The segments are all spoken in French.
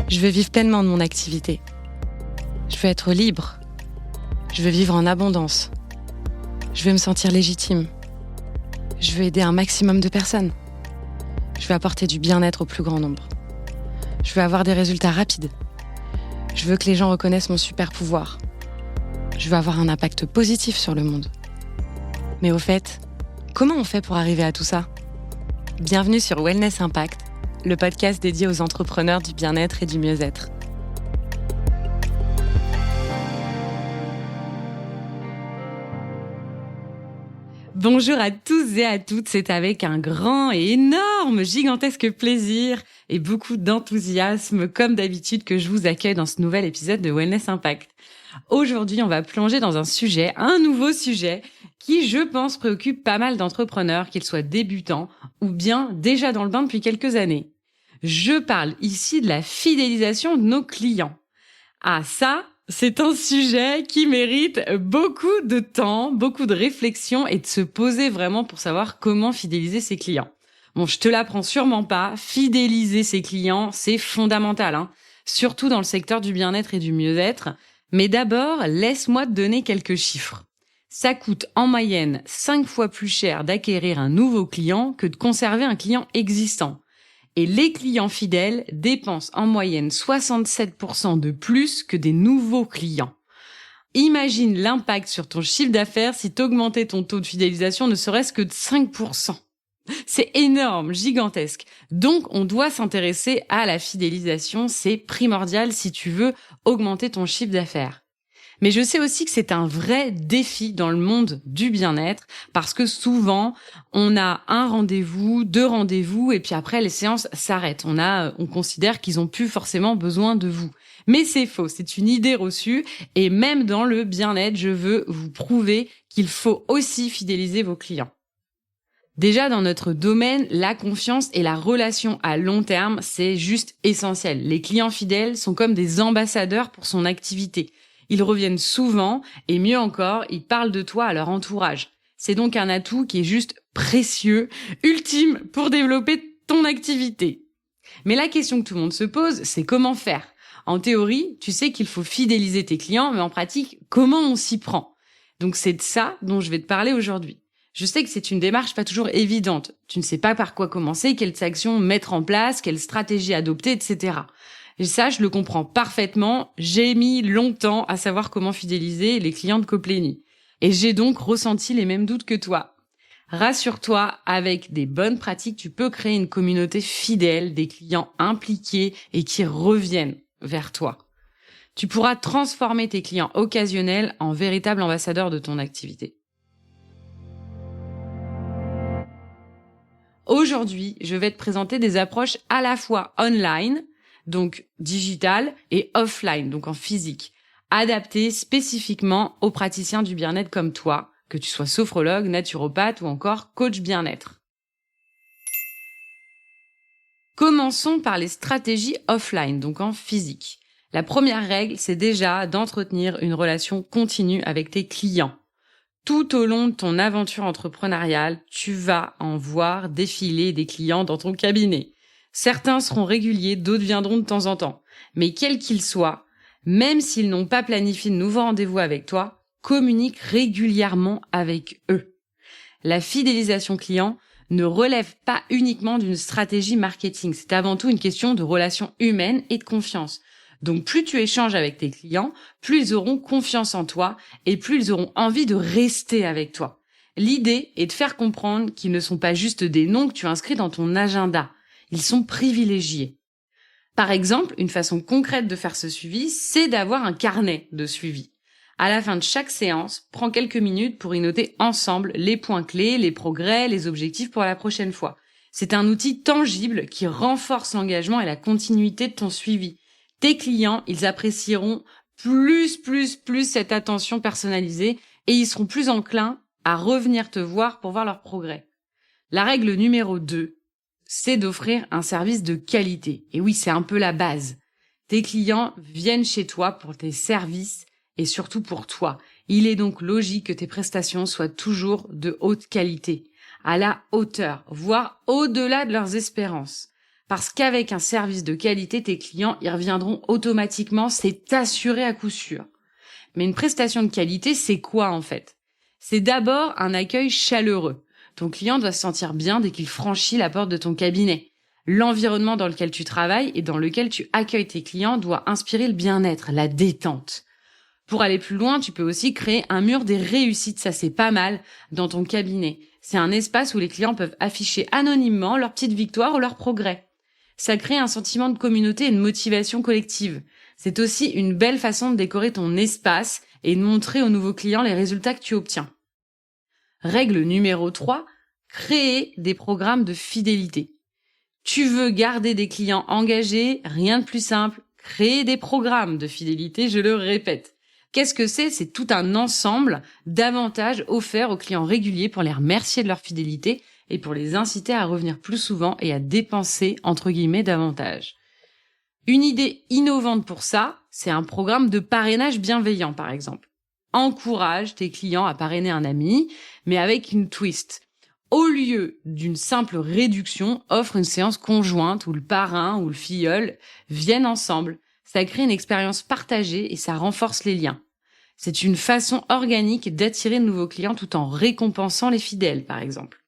Je veux vivre pleinement de mon activité. Je veux être libre. Je veux vivre en abondance. Je veux me sentir légitime. Je veux aider un maximum de personnes. Je veux apporter du bien-être au plus grand nombre. Je veux avoir des résultats rapides. Je veux que les gens reconnaissent mon super pouvoir. Je veux avoir un impact positif sur le monde. Mais au fait, comment on fait pour arriver à tout ça ? Bienvenue sur Wellness Impact, le podcast dédié aux entrepreneurs du bien-être et du mieux-être. Bonjour à tous et à toutes, c'est avec un grand et énorme, gigantesque plaisir et beaucoup d'enthousiasme, comme d'habitude, que je vous accueille dans ce nouvel épisode de Wellness Impact. Aujourd'hui, on va plonger dans un nouveau sujet qui, je pense, préoccupe pas mal d'entrepreneurs, qu'ils soient débutants ou bien déjà dans le bain depuis quelques années. Je parle ici de la fidélisation de nos clients. Ah, ça, c'est un sujet qui mérite beaucoup de temps, beaucoup de réflexion et de se poser vraiment pour savoir comment fidéliser ses clients. Bon, je te l'apprends sûrement pas, fidéliser ses clients, c'est fondamental, surtout dans le secteur du bien-être et du mieux-être. Mais d'abord, laisse-moi te donner quelques chiffres. Ça coûte en moyenne 5 fois plus cher d'acquérir un nouveau client que de conserver un client existant. Et les clients fidèles dépensent en moyenne 67% de plus que des nouveaux clients. Imagine l'impact sur ton chiffre d'affaires si t'augmentais ton taux de fidélisation ne serait-ce que de 5%. C'est énorme, gigantesque. Donc, on doit s'intéresser à la fidélisation. C'est primordial si tu veux augmenter ton chiffre d'affaires. Mais je sais aussi que c'est un vrai défi dans le monde du bien-être parce que souvent, on a un rendez-vous, 2 rendez-vous et puis après, les séances s'arrêtent. On considère qu'ils ont plus forcément besoin de vous. Mais c'est faux, c'est une idée reçue et même dans le bien-être, je veux vous prouver qu'il faut aussi fidéliser vos clients. Déjà, dans notre domaine, la confiance et la relation à long terme, c'est juste essentiel. Les clients fidèles sont comme des ambassadeurs pour son activité. Ils reviennent souvent et mieux encore, ils parlent de toi à leur entourage. C'est donc un atout qui est juste précieux, ultime pour développer ton activité. Mais la question que tout le monde se pose, c'est comment faire ? En théorie, tu sais qu'il faut fidéliser tes clients, mais en pratique, comment on s'y prend ? Donc c'est de ça dont je vais te parler aujourd'hui. Je sais que c'est une démarche pas toujours évidente. Tu ne sais pas par quoi commencer, quelles actions mettre en place, quelle stratégie adopter, etc. Et ça, je le comprends parfaitement. J'ai mis longtemps à savoir comment fidéliser les clients de Coplénie. Et j'ai donc ressenti les mêmes doutes que toi. Rassure-toi, avec des bonnes pratiques, tu peux créer une communauté fidèle, des clients impliqués et qui reviennent vers toi. Tu pourras transformer tes clients occasionnels en véritables ambassadeurs de ton activité. Aujourd'hui, je vais te présenter des approches à la fois online, donc digital, et offline, donc en physique, adaptées spécifiquement aux praticiens du bien-être comme toi, que tu sois sophrologue, naturopathe ou encore coach bien-être. Commençons par les stratégies offline, donc en physique. La première règle, c'est déjà d'entretenir une relation continue avec tes clients. Tout au long de ton aventure entrepreneuriale, tu vas en voir défiler des clients dans ton cabinet. Certains seront réguliers, d'autres viendront de temps en temps. Mais quels qu'ils soient, même s'ils n'ont pas planifié de nouveaux rendez-vous avec toi, communique régulièrement avec eux. La fidélisation client ne relève pas uniquement d'une stratégie marketing. C'est avant tout une question de relations humaines et de confiance. Donc plus tu échanges avec tes clients, plus ils auront confiance en toi et plus ils auront envie de rester avec toi. L'idée est de faire comprendre qu'ils ne sont pas juste des noms que tu inscris dans ton agenda. Ils sont privilégiés. Par exemple, une façon concrète de faire ce suivi, c'est d'avoir un carnet de suivi. À la fin de chaque séance, prends quelques minutes pour y noter ensemble les points clés, les progrès, les objectifs pour la prochaine fois. C'est un outil tangible qui renforce l'engagement et la continuité de ton suivi. Tes clients, ils apprécieront plus cette attention personnalisée et ils seront plus enclins à revenir te voir pour voir leur progrès. La règle numéro 2, c'est d'offrir un service de qualité. Et oui, c'est un peu la base. Tes clients viennent chez toi pour tes services et surtout pour toi. Il est donc logique que tes prestations soient toujours de haute qualité, à la hauteur, voire au-delà de leurs espérances. Parce qu'avec un service de qualité, tes clients y reviendront automatiquement, c'est assuré à coup sûr. Mais une prestation de qualité, c'est quoi en fait? C'est d'abord un accueil chaleureux. Ton client doit se sentir bien dès qu'il franchit la porte de ton cabinet. L'environnement dans lequel tu travailles et dans lequel tu accueilles tes clients doit inspirer le bien-être, la détente. Pour aller plus loin, tu peux aussi créer un mur des réussites, ça c'est pas mal, dans ton cabinet. C'est un espace où les clients peuvent afficher anonymement leurs petites victoires ou leurs progrès. Ça crée un sentiment de communauté et une motivation collective. C'est aussi une belle façon de décorer ton espace et de montrer aux nouveaux clients les résultats que tu obtiens. Règle numéro 3, créer des programmes de fidélité. Tu veux garder des clients engagés, rien de plus simple, créer des programmes de fidélité, je le répète. Qu'est-ce que c'est? C'est tout un ensemble d'avantages offerts aux clients réguliers pour les remercier de leur fidélité et pour les inciter à revenir plus souvent et à dépenser, entre guillemets, davantage. Une idée innovante pour ça, c'est un programme de parrainage bienveillant, par exemple. Encourage tes clients à parrainer un ami, mais avec une twist. Au lieu d'une simple réduction, offre une séance conjointe où le parrain ou le filleul viennent ensemble. Ça crée une expérience partagée et ça renforce les liens. C'est une façon organique d'attirer de nouveaux clients tout en récompensant les fidèles, par exemple.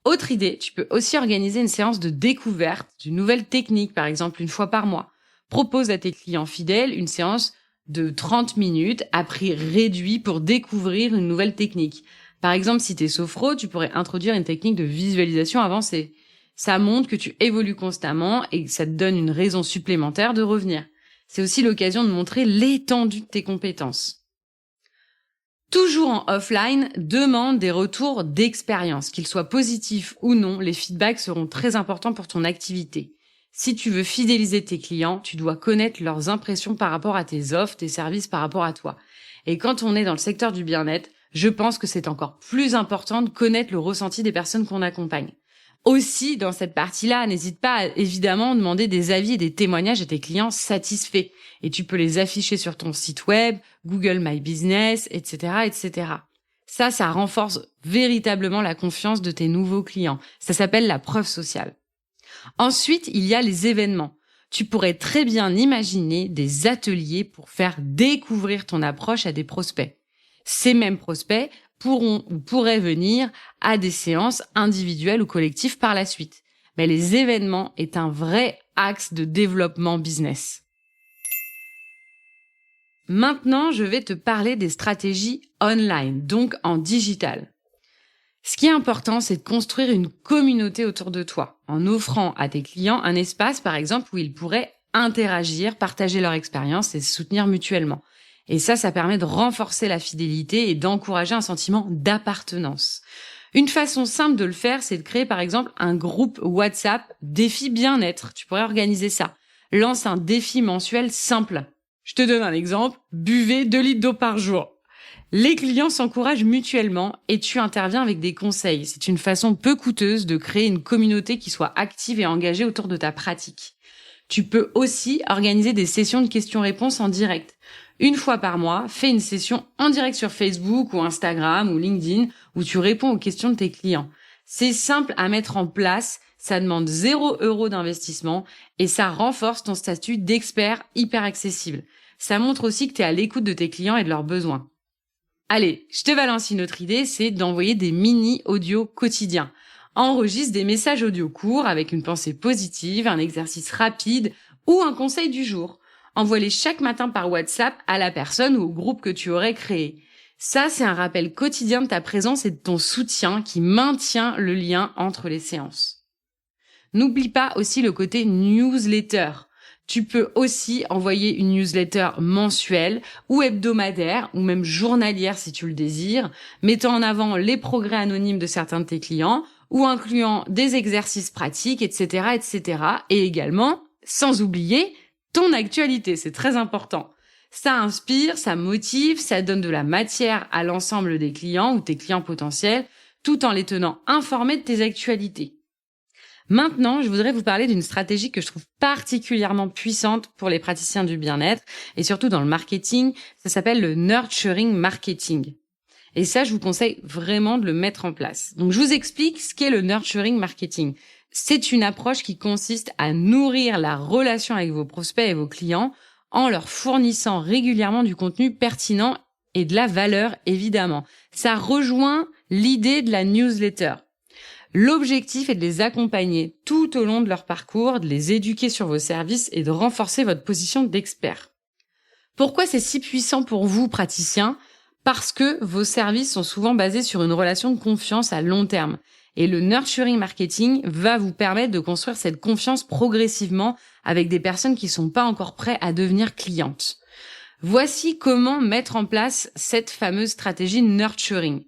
Autre idée, tu peux aussi organiser une séance de découverte d'une nouvelle technique, par exemple une fois par mois. Propose à tes clients fidèles une séance de 30 minutes à prix réduit pour découvrir une nouvelle technique. Par exemple, si t'es sophro, tu pourrais introduire une technique de visualisation avancée. Ça montre que tu évolues constamment et que ça te donne une raison supplémentaire de revenir. C'est aussi l'occasion de montrer l'étendue de tes compétences. Toujours en offline, demande des retours d'expérience. Qu'ils soient positifs ou non, les feedbacks seront très importants pour ton activité. Si tu veux fidéliser tes clients, tu dois connaître leurs impressions par rapport à tes offres, tes services par rapport à toi. Et quand on est dans le secteur du bien-être, je pense que c'est encore plus important de connaître le ressenti des personnes qu'on accompagne. Aussi, dans cette partie-là, n'hésite pas à évidemment demander des avis et des témoignages à tes clients satisfaits. Et tu peux les afficher sur ton site web, Google My Business, etc., etc. Ça renforce véritablement la confiance de tes nouveaux clients. Ça s'appelle la preuve sociale. Ensuite, il y a les événements. Tu pourrais très bien imaginer des ateliers pour faire découvrir ton approche à des prospects. Ces mêmes prospects pourront ou pourraient venir à des séances individuelles ou collectives par la suite. Mais les événements est un vrai axe de développement business. Maintenant, je vais te parler des stratégies online, donc en digital. Ce qui est important, c'est de construire une communauté autour de toi, en offrant à tes clients un espace, par exemple, où ils pourraient interagir, partager leur expérience et se soutenir mutuellement. Et ça permet de renforcer la fidélité et d'encourager un sentiment d'appartenance. Une façon simple de le faire, c'est de créer par exemple un groupe WhatsApp défi bien-être. Tu pourrais organiser ça. Lance un défi mensuel simple. Je te donne un exemple. Buvez 2 litres d'eau par jour. Les clients s'encouragent mutuellement et tu interviens avec des conseils. C'est une façon peu coûteuse de créer une communauté qui soit active et engagée autour de ta pratique. Tu peux aussi organiser des sessions de questions-réponses en direct. Une fois par mois, fais une session en direct sur Facebook ou Instagram ou LinkedIn où tu réponds aux questions de tes clients. C'est simple à mettre en place, ça demande 0 € d'investissement et ça renforce ton statut d'expert hyper accessible. Ça montre aussi que tu es à l'écoute de tes clients et de leurs besoins. Allez, je te balance une autre idée, c'est d'envoyer des mini-audios quotidiens. Enregistre des messages audio courts avec une pensée positive, un exercice rapide ou un conseil du jour. Envoie-les chaque matin par WhatsApp à la personne ou au groupe que tu aurais créé. Ça, c'est un rappel quotidien de ta présence et de ton soutien qui maintient le lien entre les séances. N'oublie pas aussi le côté newsletter. Tu peux aussi envoyer une newsletter mensuelle ou hebdomadaire ou même journalière si tu le désires, mettant en avant les progrès anonymes de certains de tes clients ou incluant des exercices pratiques, etc., etc. Et également, sans oublier, ton actualité, c'est très important. Ça inspire, ça motive, ça donne de la matière à l'ensemble des clients ou tes clients potentiels, tout en les tenant informés de tes actualités. Maintenant, je voudrais vous parler d'une stratégie que je trouve particulièrement puissante pour les praticiens du bien-être et surtout dans le marketing. Ça s'appelle le nurturing marketing. Et ça, je vous conseille vraiment de le mettre en place. Donc, je vous explique ce qu'est le nurturing marketing. C'est une approche qui consiste à nourrir la relation avec vos prospects et vos clients en leur fournissant régulièrement du contenu pertinent et de la valeur, évidemment. Ça rejoint l'idée de la newsletter. L'objectif est de les accompagner tout au long de leur parcours, de les éduquer sur vos services et de renforcer votre position d'expert. Pourquoi c'est si puissant pour vous, praticiens ? Parce que vos services sont souvent basés sur une relation de confiance à long terme. Et le nurturing marketing va vous permettre de construire cette confiance progressivement avec des personnes qui sont pas encore prêtes à devenir clientes. Voici comment mettre en place cette fameuse stratégie nurturing.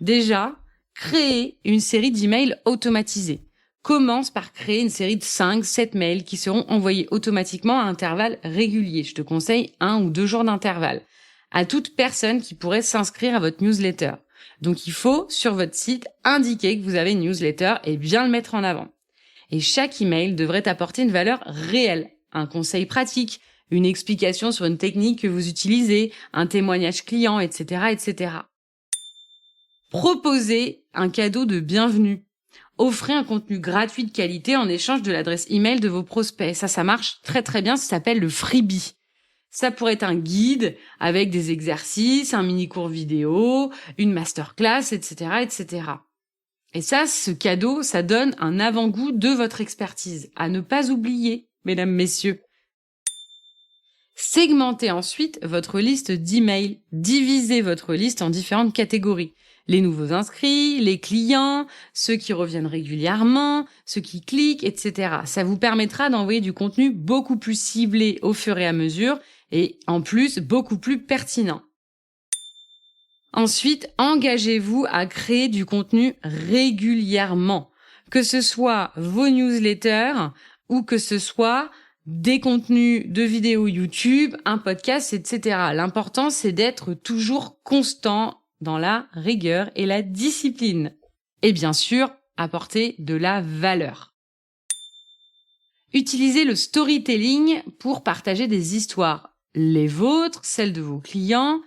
Déjà, créez une série d'emails automatisés. Commence par créer une série de 5-7 mails qui seront envoyés automatiquement à intervalles réguliers. Je te conseille 1 ou 2 jours d'intervalle. À toute personne qui pourrait s'inscrire à votre newsletter. Donc il faut, sur votre site, indiquer que vous avez une newsletter et bien le mettre en avant. Et chaque email devrait apporter une valeur réelle, un conseil pratique, une explication sur une technique que vous utilisez, un témoignage client, etc., etc. Proposez un cadeau de bienvenue. Offrez un contenu gratuit de qualité en échange de l'adresse email de vos prospects. Ça marche très très bien, ça s'appelle le freebie. Ça pourrait être un guide avec des exercices, un mini-cours vidéo, une masterclass, etc., etc. Et ça, ce cadeau, ça donne un avant-goût de votre expertise. À ne pas oublier, mesdames, messieurs. Segmentez ensuite votre liste d'emails. Divisez votre liste en différentes catégories. Les nouveaux inscrits, les clients, ceux qui reviennent régulièrement, ceux qui cliquent, etc. Ça vous permettra d'envoyer du contenu beaucoup plus ciblé au fur et à mesure et en plus beaucoup plus pertinent. Ensuite, engagez-vous à créer du contenu régulièrement, que ce soit vos newsletters ou que ce soit des contenus de vidéos YouTube, un podcast, etc. L'important, c'est d'être toujours constant dans la rigueur et la discipline. Et bien sûr, apporter de la valeur. Utilisez le storytelling pour partager des histoires. Les vôtres, celles de vos clients.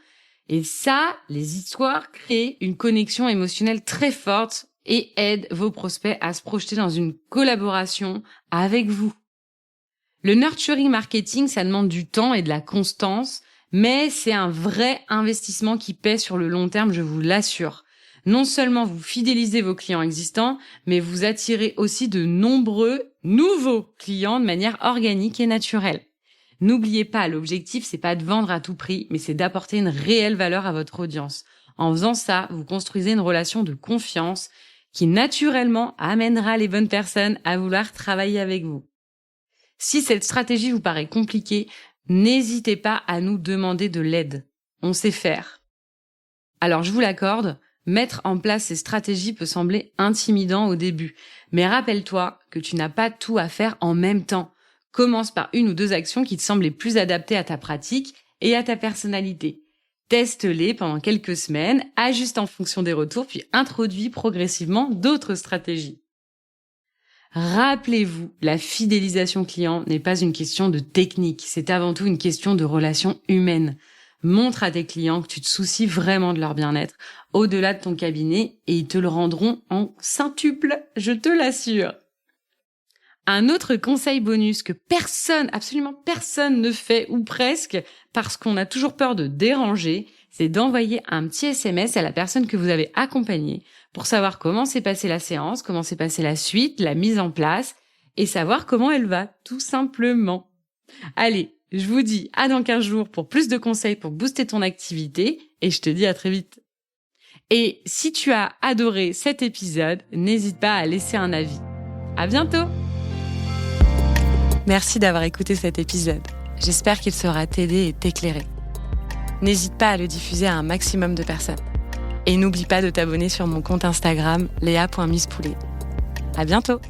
Et ça, les histoires créent une connexion émotionnelle très forte et aident vos prospects à se projeter dans une collaboration avec vous. Le nurturing marketing, ça demande du temps et de la constance, mais c'est un vrai investissement qui paie sur le long terme, je vous l'assure. Non seulement vous fidélisez vos clients existants, mais vous attirez aussi de nombreux nouveaux clients de manière organique et naturelle. N'oubliez pas, l'objectif, c'est pas de vendre à tout prix, mais c'est d'apporter une réelle valeur à votre audience. En faisant ça, vous construisez une relation de confiance qui naturellement amènera les bonnes personnes à vouloir travailler avec vous. Si cette stratégie vous paraît compliquée, n'hésitez pas à nous demander de l'aide. On sait faire. Alors, je vous l'accorde, mettre en place ces stratégies peut sembler intimidant au début. Mais rappelle-toi que tu n'as pas tout à faire en même temps. Commence par 1 ou 2 actions qui te semblent les plus adaptées à ta pratique et à ta personnalité. Teste-les pendant quelques semaines, ajuste en fonction des retours, puis introduis progressivement d'autres stratégies. Rappelez-vous, la fidélisation client n'est pas une question de technique, c'est avant tout une question de relation humaine. Montre à tes clients que tu te soucies vraiment de leur bien-être, au-delà de ton cabinet, et ils te le rendront en centuple, je te l'assure. Un autre conseil bonus que absolument personne ne fait, ou presque, parce qu'on a toujours peur de déranger, c'est d'envoyer un petit SMS à la personne que vous avez accompagnée pour savoir comment s'est passée la séance, comment s'est passée la suite, la mise en place, et savoir comment elle va, tout simplement. Allez, je vous dis à dans 15 jours pour plus de conseils pour booster ton activité, et je te dis à très vite. Et si tu as adoré cet épisode, n'hésite pas à laisser un avis. À bientôt! Merci d'avoir écouté cet épisode. J'espère qu'il saura t'aider et t'éclairer. N'hésite pas à le diffuser à un maximum de personnes. Et n'oublie pas de t'abonner sur mon compte Instagram léa.misspoulet. À bientôt!